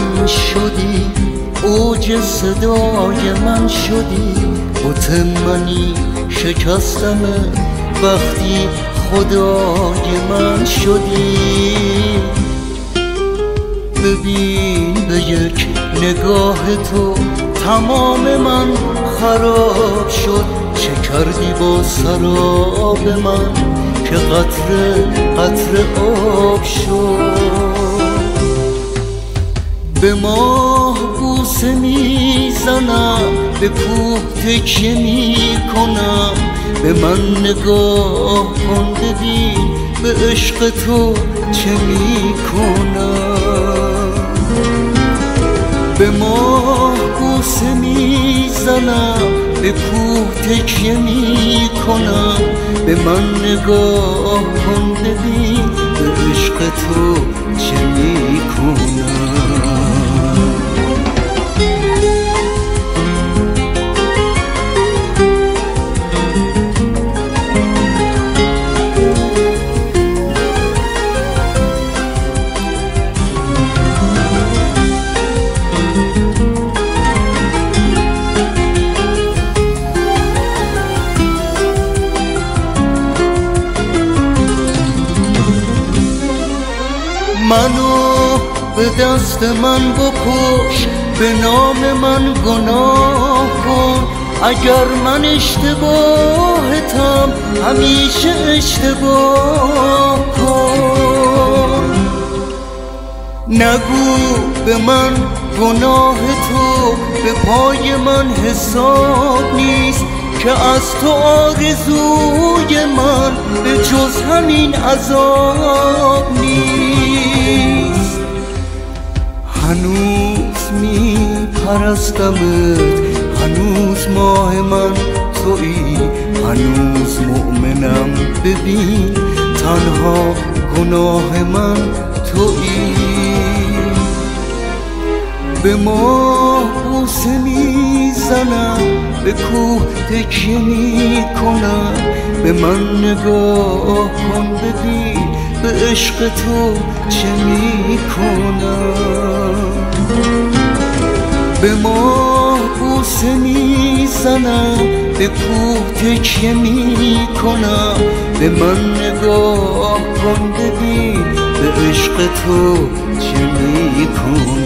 من شدی، اوج صدای من شدی. بت منی شکستم وقتی خدای من شدی. ببین به یک نگاه تو تمام من خراب شد. چه کردی با سراب من که قطره قطره آب شد. به ماه بوسه میزنم، به کوه تکیه میکنم. به من نگاه کن ببین به عشق تو چه میکنم. به ماه بوسه میزنم، به کوه تکیه میکنم. به من نگاه کن ببین به عشق تو چه میکنم. منو به دست من بکش، به نام من گناه کن. اگر من اشتباهتم همیشه اشتباه کن. نگو به من گناه تو به پای من حساب نیست، که از تو آرزوی من به جز همین عذاب نیست. هنوز میپرستمت، هنوز ماه من تویی، هنوز مؤمنم ببین تنها گناه من تویی. به ماه بوسه میزنم، به کوه تکیه میکنم. به من نگاه کن ببین به عشق تو چه میکنم. به ماه بوسه میزنم، به کوه تکیه میکنم. به من نگاه کن ببین به عشق تو چه میکنم.